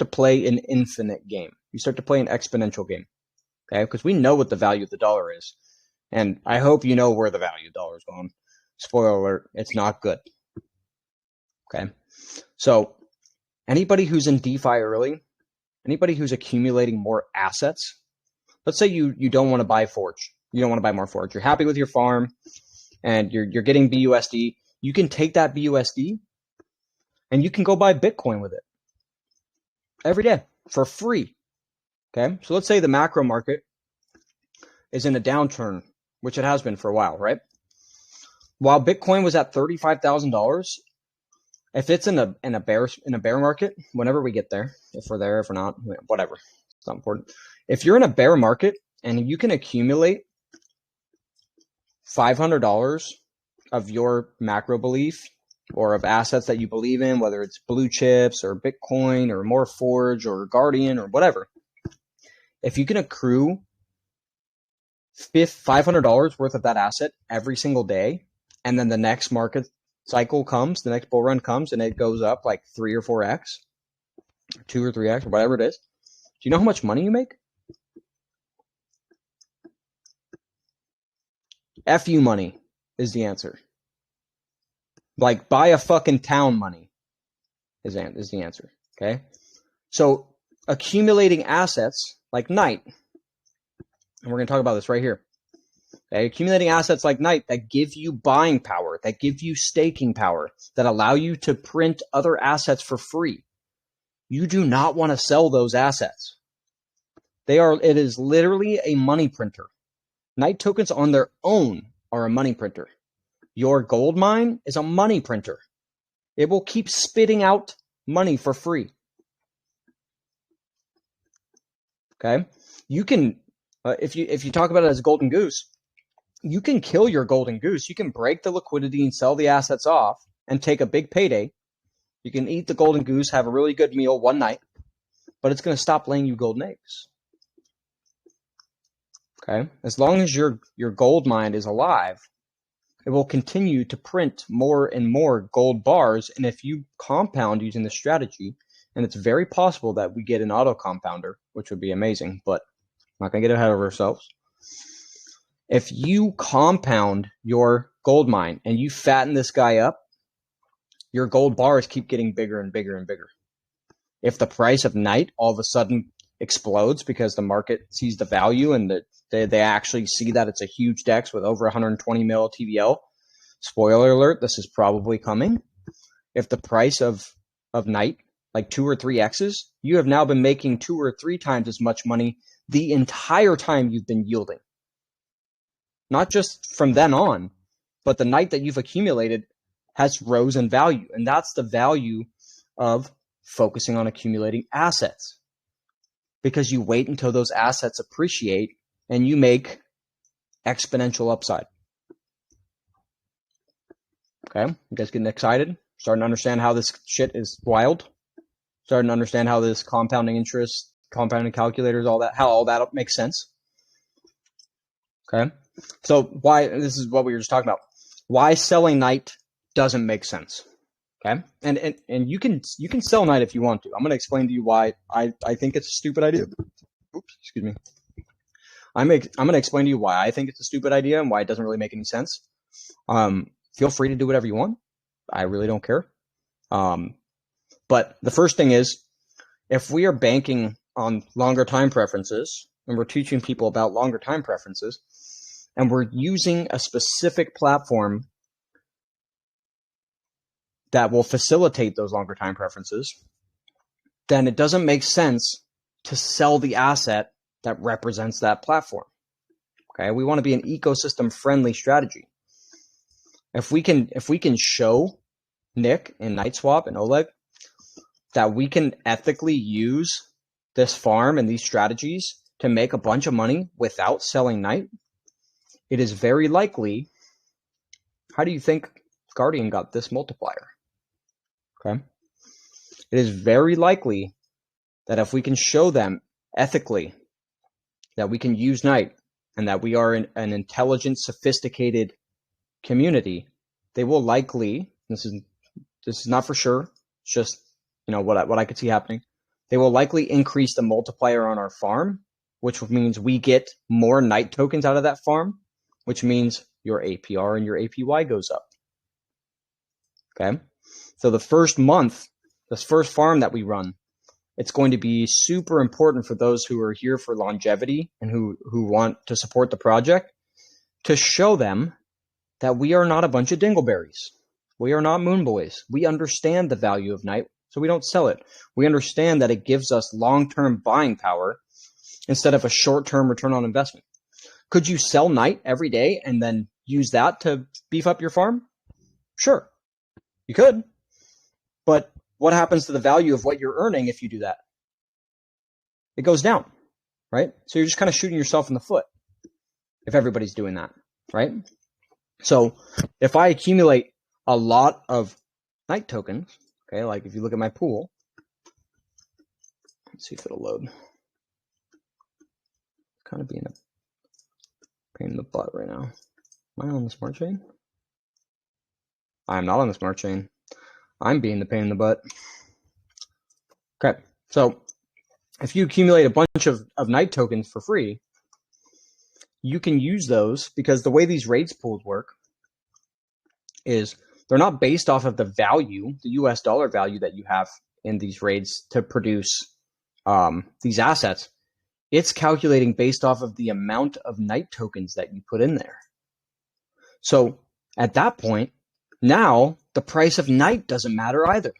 play an infinite game. You start to play an exponential game. Okay? Because we know what the value of the dollar is. And I hope you know where the value of the dollar is going. Spoiler alert, it's not good. Okay? So anybody who's in DeFi early, anybody who's accumulating more assets, let's say you don't want to buy Forge. You don't want to buy more Forge. You're happy with your farm and you're getting BUSD. You can take that BUSD and you can go buy Bitcoin with it every day for free. Okay. So let's say the macro market is in a downturn, which it has been for a while, right? While Bitcoin was at $35,000, if it's in a bear market, whenever we get there, if we're there, if we're not, whatever, it's not important. If you're in a bear market and you can accumulate $500 of your macro belief or of assets that you believe in, whether it's blue chips or Bitcoin or more Forge or Guardian or whatever, if you can accrue $500 worth of that asset every single day, and then the next market cycle comes, the next bull run comes, and it goes up like 3 or 4x, or 2 or 3x, or whatever it is, do you know how much money you make? F you money is the answer. Like, buy a fucking town money is the answer, okay? So, accumulating assets like Knight, and we're going to talk about this right here. Okay? Accumulating assets like Knight that give you buying power, that give you staking power, that allow you to print other assets for free. You do not want to sell those assets. It is literally a money printer. Knight tokens on their own are a money printer. Your gold mine is a money printer. It will keep spitting out money for free. Okay? You can, if you talk about it as a golden goose, you can kill your golden goose. You can break the liquidity and sell the assets off and take a big payday. You can eat the golden goose, have a really good meal one night, but it's going to stop laying you golden eggs. Okay? As long as your gold mine is alive, it will continue to print more and more gold bars. And if you compound using the strategy, and it's very possible that we get an auto compounder, which would be amazing, but I'm not going to get ahead of ourselves. If you compound your gold mine and you fatten this guy up, your gold bars keep getting bigger and bigger and bigger. If the price of Knight all of a sudden explodes because the market sees the value and they actually see that it's a huge DEX with over 120 mil TVL, spoiler alert, this is probably coming. If the price of Knight like 2 or 3 X's, you have now been making 2 or 3 times as much money the entire time you've been yielding. Not just from then on, but the Knight that you've accumulated has rose in value. And that's the value of focusing on accumulating assets. Because you wait until those assets appreciate and you make exponential upside. Okay, you guys getting excited? Starting to understand how this shit is wild? Starting to understand how this compounding interest, compounding calculators, how all that makes sense? Okay, so this is what we were just talking about. Why selling Knight doesn't make sense. Okay, and you can sell night if you want to. I'm going to explain to you why I think it's a stupid idea. Oops, excuse me. I'm going to explain to you why I think it's a stupid idea and why it doesn't really make any sense. Feel free to do whatever you want. I really don't care. But the first thing is, if we are banking on longer time preferences and we're teaching people about longer time preferences, and we're using a specific platform that will facilitate those longer time preferences, then it doesn't make sense to sell the asset that represents that platform. Okay, we want to be an ecosystem-friendly strategy. If we can show Nick and NightSwap and Oleg that we can ethically use this farm and these strategies to make a bunch of money without selling Night, it is very likely. How do you think Guardian got this multiplier? Okay. It is very likely that if we can show them ethically that we can use Night and that we are an intelligent, sophisticated community, they will likely, this is not for sure, it's just what I could see happening, they will likely increase the multiplier on our farm, which means we get more Night tokens out of that farm, which means your APR and your APY goes up. Okay? So the first month, this first farm that we run, it's going to be super important for those who are here for longevity and who want to support the project, to show them that we are not a bunch of dingleberries. We are not moon boys. We understand the value of Night, so we don't sell it. We understand that it gives us long-term buying power instead of a short-term return on investment. Could you sell Night every day and then use that to beef up your farm? Sure, you could. But what happens to the value of what you're earning if you do that? It goes down, right? So you're just kind of shooting yourself in the foot if everybody's doing that, right? So if I accumulate a lot of Night tokens, okay, like if you look at my pool, let's see if it'll load. Kind of being a pain in the butt right now. Am I on the smart chain? I'm not on the smart chain. I'm being the pain in the butt. Okay, so if you accumulate a bunch of Night tokens for free, you can use those, because the way these rates pools work is they're not based off of the value, the US dollar value that you have in these raids to produce these assets. It's calculating based off of the amount of Night tokens that you put in there. So at that point, now the price of Night doesn't matter either,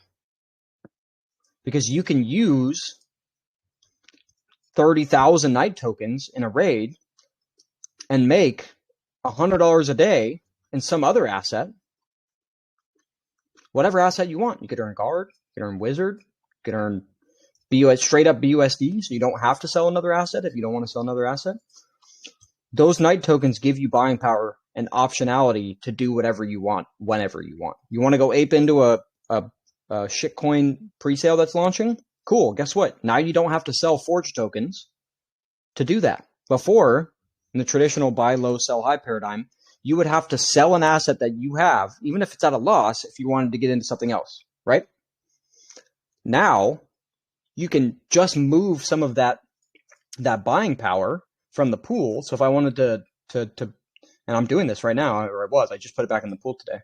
because you can use 30,000 Night tokens in a raid and make $100 a day in some other asset, whatever asset you want. You could earn Guard, you could earn Wizard, you could earn straight up BUSD, so you don't have to sell another asset if you don't want to sell another asset. Those Night tokens give you buying power and optionality to do whatever you want, whenever you want. You want to go ape into a shitcoin presale that's launching? Cool, guess what? Now you don't have to sell Forge tokens to do that. Before, in the traditional buy low, sell high paradigm, you would have to sell an asset that you have, even if it's at a loss, if you wanted to get into something else, right? Now, you can just move some of that buying power from the pool. So if I wanted to, and I'm doing this right now, or I just put it back in the pool today.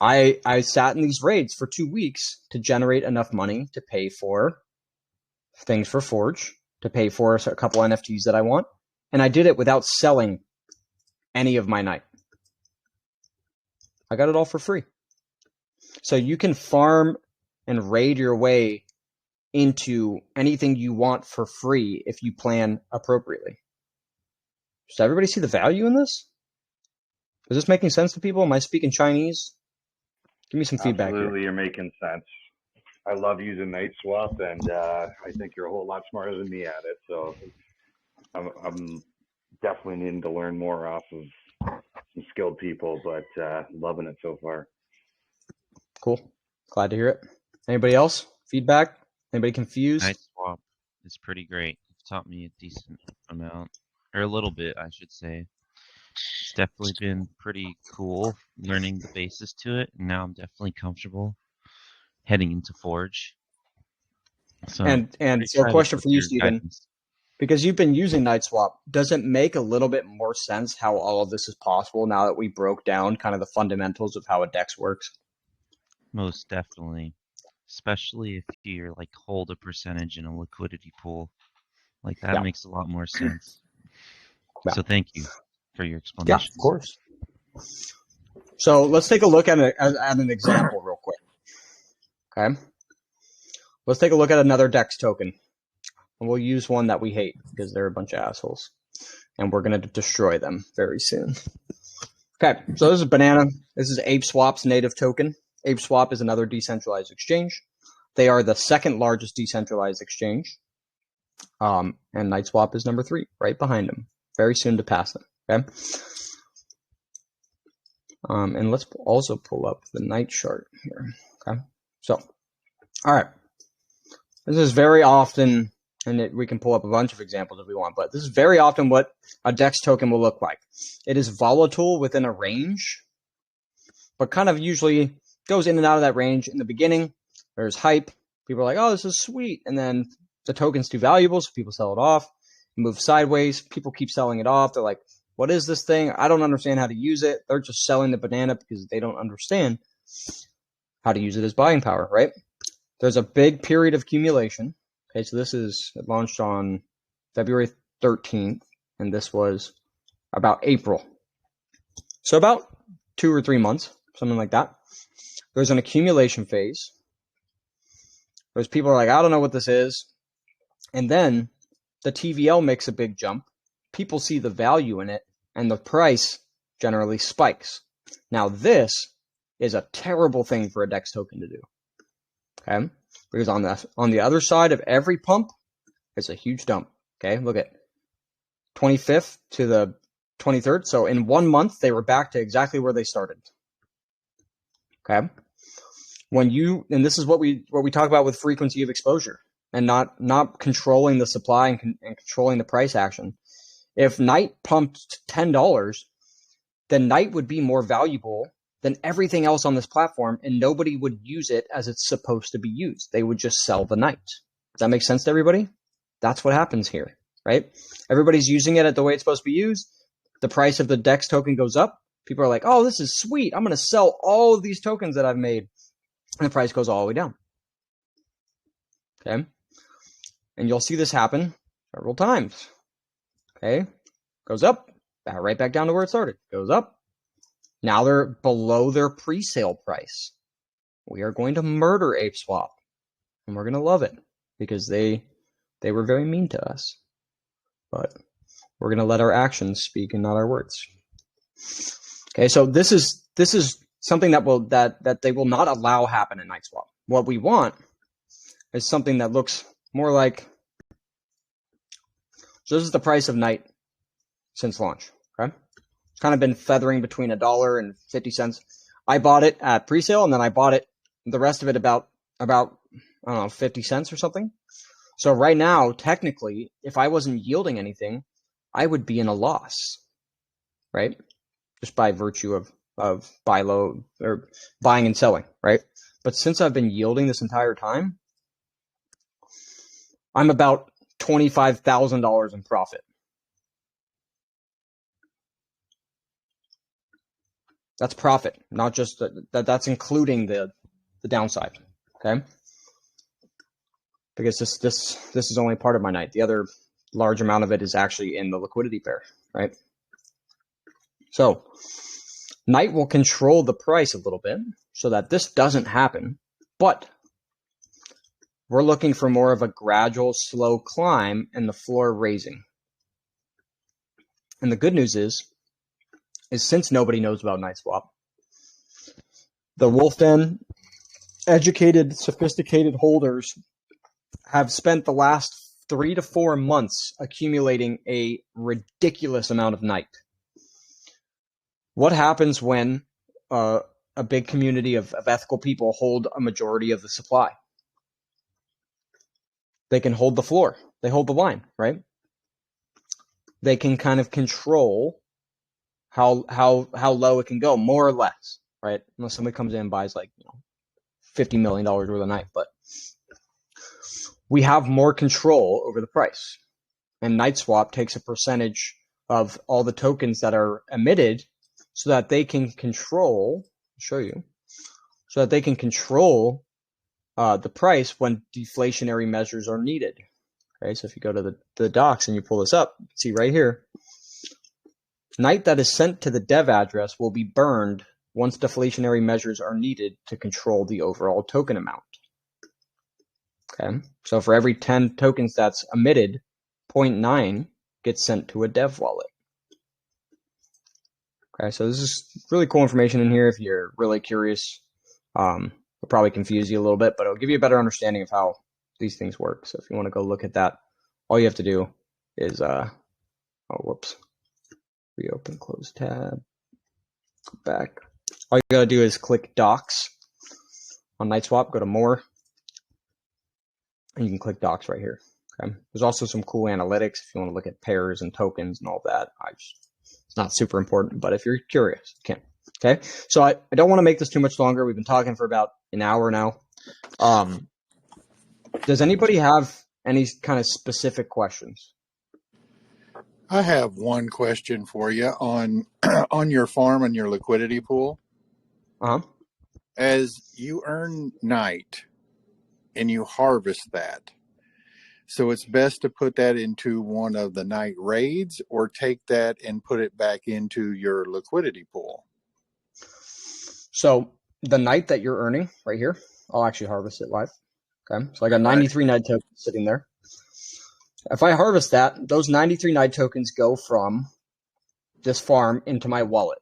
I sat in these raids for 2 weeks to generate enough money to pay for things for Forge, to pay for a couple NFTs that I want. And I did it without selling any of my Night. I got it all for free. So you can farm and raid your way into anything you want for free if you plan appropriately. Does everybody see the value in this? Is this making sense to people? Am I speaking Chinese? Give me some feedback here. Absolutely, you're making sense. I love using NightSwap, and I think you're a whole lot smarter than me at it. So I'm definitely needing to learn more off of some skilled people, but loving it so far. Cool. Glad to hear it. Anybody else? Feedback? Anybody confused? NightSwap is pretty great. It's taught me a decent amount, or a little bit, I should say. It's definitely been pretty cool learning the basis to it, and now I'm definitely comfortable heading into Forge. So, And very so a excited question with for you, your Stephen, guidance. because you've been using NightSwap, does it make a little bit more sense how all of this is possible now that we broke down kind of the fundamentals of how a DEX works? Most definitely, especially if you're like hold a percentage in a liquidity pool, like that Yeah. makes a lot more sense. Yeah. So thank you for your Yeah, explanations. of course. So let's take a look at an example real quick. Okay. Let's take a look at another DEX token. And we'll use one that we hate because they're a bunch of assholes. And we're going to destroy them very soon. Okay, so this is Banana. This is ApeSwap's native token. ApeSwap is another decentralized exchange. They are the second largest decentralized exchange. And NightSwap is number 3, right behind them. Very soon to pass them. Okay. And let's also pull up the night chart here. Okay. So, all right. This is very often, and we can pull up a bunch of examples if we want, but this is very often what a DEX token will look like. It is volatile within a range, but kind of usually goes in and out of that range. In the beginning, there's hype. People are like, oh, this is sweet. And then the token's too valuable, so people sell it off. Move sideways. People keep selling it off. They're like, what is this thing? I don't understand how to use it. They're just selling the banana because they don't understand how to use it as buying power, right? There's a big period of accumulation. Okay, so this is launched on February 13th, and this was about April. So about 2 or 3 months, something like that. There's an accumulation phase. There's people are like, I don't know what this is. And then the TVL makes a big jump. People see the value in it, and the price generally spikes. Now, this is a terrible thing for a DEX token to do. Okay, because on the other side of every pump, it's a huge dump. Okay, look at 25th to the 23rd. So in 1 month, they were back to exactly where they started. Okay, and this is what we talk about with frequency of exposure and not controlling the supply and controlling the price action. If Night pumped $10, then Night would be more valuable than everything else on this platform, and nobody would use it as it's supposed to be used. They would just sell the Night. Does that make sense to everybody? That's what happens here, right? Everybody's using it at the way it's supposed to be used. The price of the DEX token goes up. People are like, oh, this is sweet. I'm going to sell all of these tokens that I've made. And the price goes all the way down. Okay? And you'll see this happen several times. Okay? Goes up, right back down to where it started. Goes up. Now they're below their pre-sale price. We are going to murder ApeSwap, and we're going to love it because they were very mean to us. But we're going to let our actions speak and not our words. Okay, so this is something that they will not allow happen in NightSwap. What we want is something that looks more like. So this is the price of Night since launch. Okay. Kind of been feathering between $1 and 50 cents. I bought it at pre-sale, and then I bought it the rest of it about I don't know, 50 cents or something. So right now, technically, if I wasn't yielding anything, I would be in a loss, right? Just by virtue of buy low or buying and selling, right? But since I've been yielding this entire time, I'm about $25,000 in profit. That's profit, not just that's including the downside. Okay, because this is only part of my Night. The other large amount of it is actually in the liquidity pair, right? So Night will control the price a little bit so that this doesn't happen, but we're looking for more of a gradual, slow climb and the floor raising. And the good news is since nobody knows about NightSwap, the Wolf Den educated, sophisticated holders have spent the last 3 to 4 months accumulating a ridiculous amount of Night. What happens when a big community of ethical people hold a majority of the supply? They can hold the floor. They hold the line, right? They can kind of control how low it can go, more or less, right? Unless somebody comes in and buys like $50 million worth of night, but we have more control over the price. And NightSwap takes a percentage of all the tokens that are emitted so that they can control, so that they can control the price when deflationary measures are needed. Okay, so if you go to the docs and you pull this up, you can see right here, night that is sent to the dev address will be burned once deflationary measures are needed to control the overall token amount. Okay, so for every 10 tokens that's emitted, 0.9 gets sent to a dev wallet. Okay, so this is really cool information in here if you're really curious. It'll probably confuse you a little bit, but it'll give you a better understanding of how these things work. So if you want to go look at that, all you have to do is, reopen, close tab, go back. All you gotta do is click Docs on NightSwap, go to More, and you can click Docs right here. Okay. There's also some cool analytics if you want to look at pairs and tokens and all that. It's not super important, but if you're curious, you can. Okay, so I don't want to make this too much longer. We've been talking for about an hour now. Does anybody have any kind of specific questions? I have one question for you on on your farm and your liquidity pool. As you earn night and you harvest that, so it's best to put that into one of the night raids or take that and put it back into your liquidity pool? So the night that you're earning right here, I'll actually harvest it live. Okay, so I got 93 night tokens sitting there. If I harvest that, those 93 night tokens go from this farm into my wallet.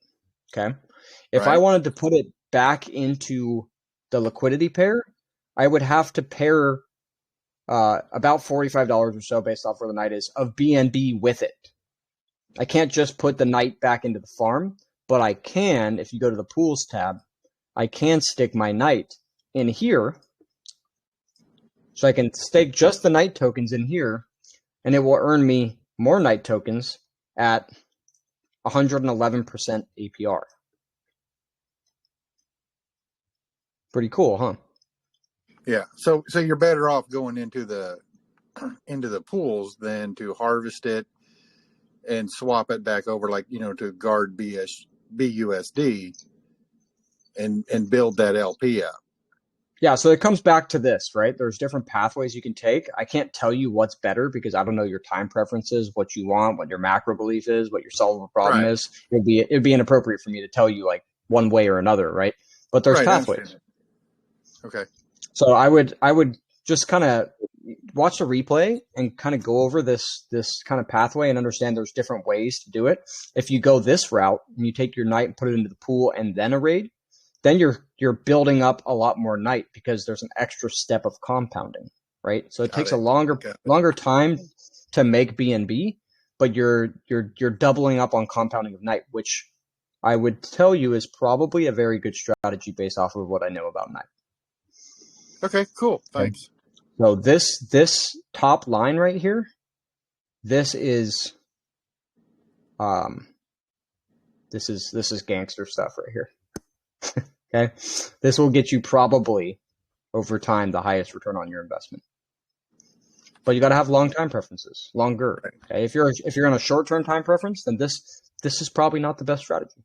Okay, if I wanted to put it back into the liquidity pair, I would have to pair about $45 or so based off where the night is of BNB with it. I can't just put the night back into the farm, but I can, if you go to the pools tab, I can stick my night in here. So I can stake just the night tokens in here, and it will earn me more night tokens at 111% APR. Pretty cool, huh? Yeah. So you're better off going into the pools than to harvest it and swap it back over, like, to guard BUSD and build that LP up. Yeah, so it comes back to this, right? There's different pathways you can take. I can't tell you what's better because I don't know your time preferences, what you want, what your macro belief is, what your solvable problem is. It'd be inappropriate for me to tell you like one way or another, right? But there's pathways. Okay. So I would just kind of watch the replay and kind of go over this kind of pathway and understand there's different ways to do it. If you go this route and you take your night and put it into the pool and then a raid, then you're building up a lot more night because there's an extra step of compounding, right? So it takes a longer time to make BNB, but you're doubling up on compounding of night, which I would tell you is probably a very good strategy based off of what I know about night. Okay, cool. Thanks. So this top line right here, this is gangster stuff right here. Okay, this will get you probably over time the highest return on your investment. But you got to have long time preferences, longer. Okay, if you're on a short term time preference, then this is probably not the best strategy.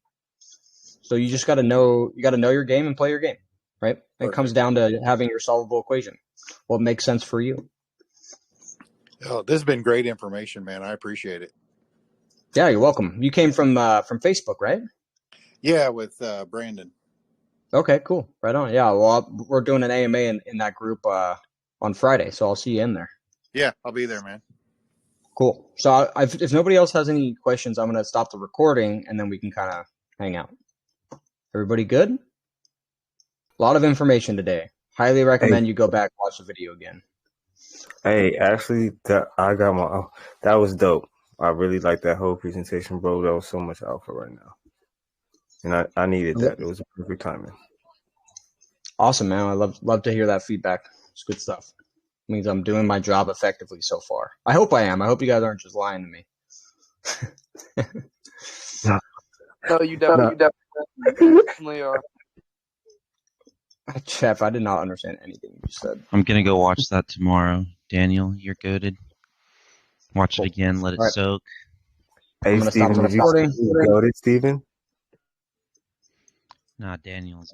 So you just got to know your game and play your game, right? It comes down to having your solvable equation. What makes sense for you? Oh, this has been great information, man. I appreciate it. Yeah, you're welcome. You came from Facebook, right? Yeah, with Brandon. Okay, cool. Right on. Yeah, well, we're doing an AMA in that group on Friday, so I'll see you in there. Yeah, I'll be there, man. Cool. So if nobody else has any questions, I'm going to stop the recording, and then we can kind of hang out. Everybody good? A lot of information today. Highly recommend you go back and watch the video again. Hey, actually, that was dope. I really like that whole presentation, bro. That was so much alpha right now. And I needed that. It was a perfect timing. Awesome, man. I love to hear that feedback. It's good stuff. It means I'm doing my job effectively so far. I hope I am. I hope you guys aren't just lying to me. No, you definitely are. Chef, I did not understand anything you said. I'm gonna go watch that tomorrow. Daniel, you're goated. Watch Cool. it again. Let it All right. soak. I'm Hey, gonna stop Steven, the did you recording. go to Steven? Nah, Daniel's